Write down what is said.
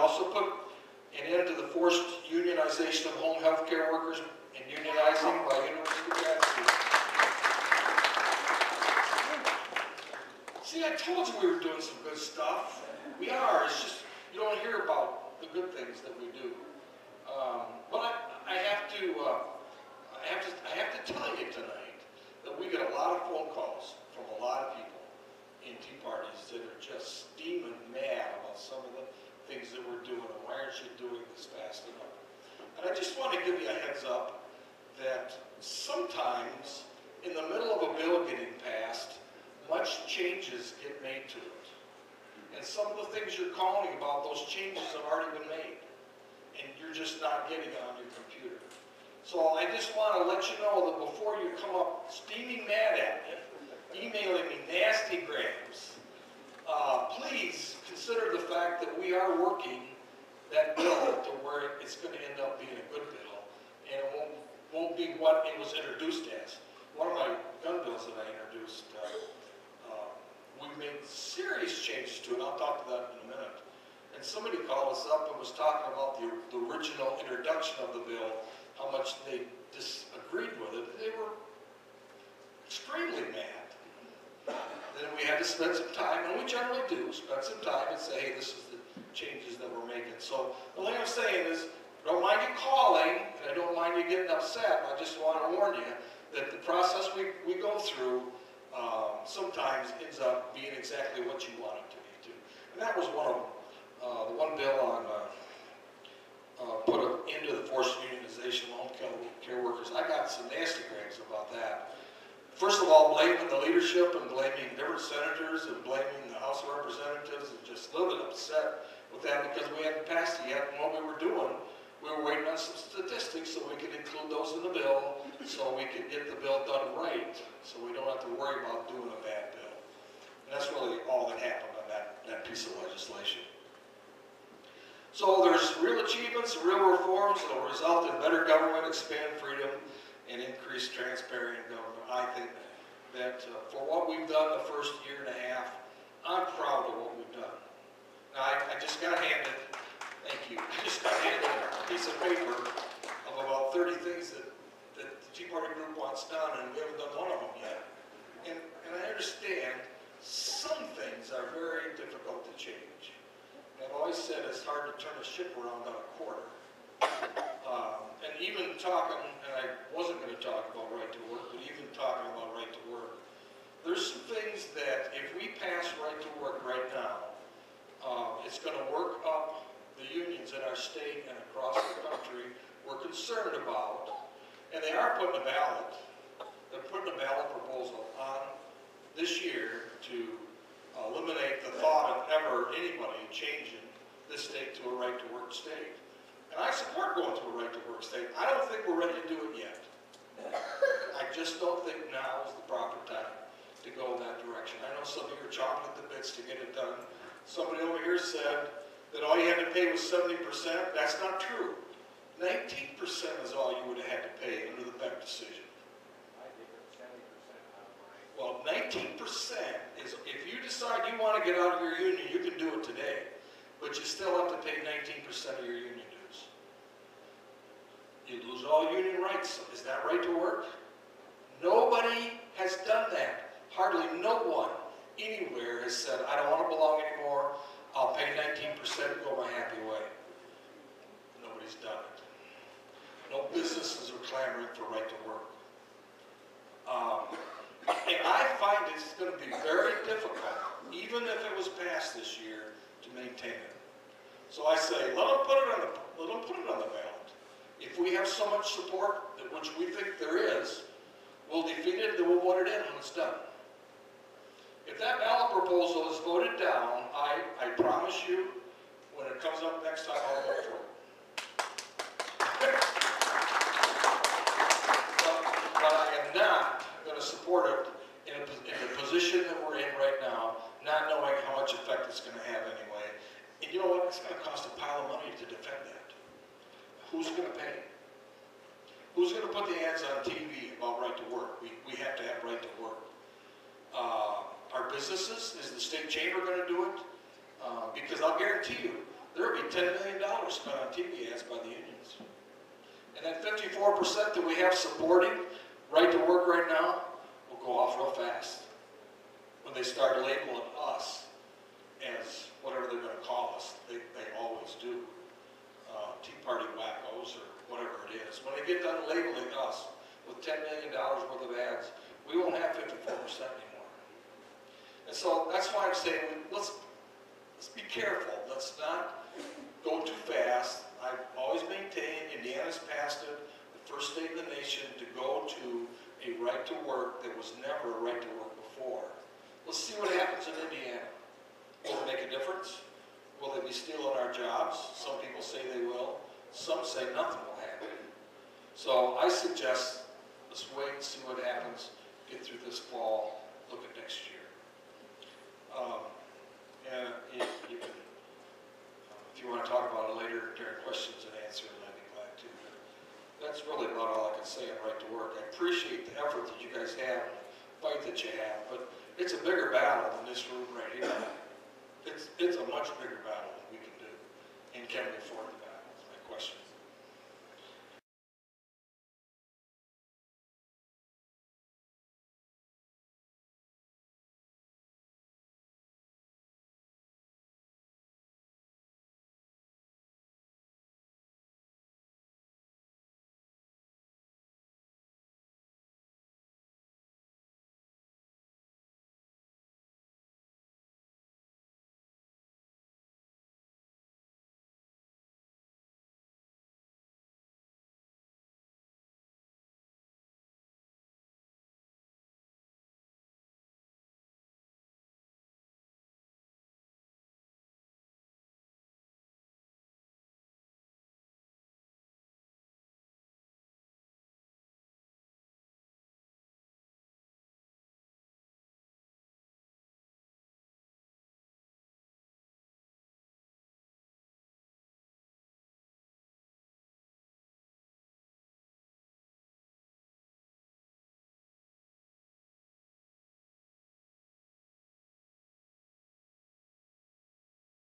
also put an end to the forced unionization of home health care workers and unionizing by University grad students. See, I told you we were doing some good stuff. We are. It's just you don't hear about the good things that we do. But I have to tell you tonight that we get a lot of phone calls from a lot of people in tea parties that are just steaming mad about some of the things that we're doing and why aren't you doing this fast enough? And I just want to give you a heads up that sometimes in the middle of a bill getting passed, much changes get made to it. And some of the things you're calling about, those changes have already been made. And you're just not getting it on your computer. So I just want to let you know that before you come up steaming mad at me, emailing me nasty grams, please consider the fact that we are working that bill to where it's going to end up being a good bill. And it won't be what it was introduced as. One of my gun bills that I introduced, we made serious changes to it. I'll talk to that in a minute. And somebody called us up and was talking about the original introduction of the bill, how much they disagreed with it. They were extremely mad. Then we had to spend some time, and we generally do, spend some time and say, hey, this is the changes that we're making. So the thing I'm saying is, I don't mind you calling, and I don't mind you getting upset. I just want to warn you that the process we go through sometimes ends up being exactly what you want it to be too. And that was one of them. The one bill on put an end to the forced unionization of home care workers. I got some nasty grams about that. First of all, blaming the leadership and blaming different senators and blaming the House of Representatives and just a little bit upset with that because we hadn't passed it yet. And what we were doing, we were waiting on some statistics so we could include those in the bill so we could get the bill done right so we don't have to worry about doing a bad bill. And that's really all that happened on that piece of legislation. So there's real achievements, real reforms that will result in better government, expand freedom, and increase transparency in government. I think that for what we've done the first year and a half, I'm proud of what we've done. Now, I just got handed, thank you, I just got handed a piece of paper of about 30 things that the Tea Party group wants done, and we haven't done one of them yet. And I understand some things are very difficult to change. I've always said it's hard to turn a ship around on a quarter. And even talking, and I wasn't going to talk about right to work, but even talking about right to work, there's some things that if we pass right to work right now, it's going to work up the unions in our state and across the country we're concerned about. And they are putting a ballot. They're putting a ballot proposal on this year to eliminate the thought of ever anybody changing this state to a right-to-work state. And I support going to a right-to-work state. I don't think we're ready to do it yet. I just don't think now is the proper time to go in that direction. I know some of you are chomping at the bits to get it done. Somebody over here said that all you had to pay was 70%. That's not true. 19% is all you would have had to pay under the Beck decision. Well, 19% is, if you decide you want to get out of your union, you can do it today, but you still have to pay 19% of your union dues. You lose all union rights. Is that right to work? Nobody has done that. Hardly no one anywhere has said, I don't want to belong anymore, I'll pay 19% and go my happy way. Nobody's done it. No businesses are clamoring for right to work. And I find it's going to be very difficult, even if it was passed this year, to maintain it. So I say, let them put it on the ballot. If we have so much support, which we think there is, we'll defeat it, then we'll vote it in when it's done. If that ballot proposal is voted down, I promise you, when it comes up next time, I'll vote for it. But I am not going to support it in the position that we're in right now, not knowing how much effect it's going to have anyway. And you know what? It's going to cost a pile of money to defend that. Who's going to pay? Who's going to put the ads on TV about right to work? We have to have right to work. Our businesses, is the state chamber going to do it? Because I'll guarantee you, there'll be $10 million spent on TV ads by the unions. And that 54% that we have supporting right to work right now will go off real fast when they start labeling us as whatever they're going to call us. They always do. Tea Party wackos or whatever it is. When they get done labeling us with $10 million worth of ads, we won't have 54% anymore. And so that's why I'm saying let's be careful. Let's not go too fast. I've always maintained Indiana's passed it, the first state in the nation to go to a right to work that was never a right to work before. Let's see what happens in Indiana. Will it make a difference? Will they be stealing our jobs? Some people say they will. Some say nothing will happen. So I suggest let's wait and see what happens, get through this fall, look at next year. And if you want to talk about it later during questions and answers, I'd be glad to. But that's really about all I can say on right to work. I appreciate the effort that you guys have, the fight that you have, but it's a bigger battle than this room right here. It's a much bigger battle than we can do, and can we afford to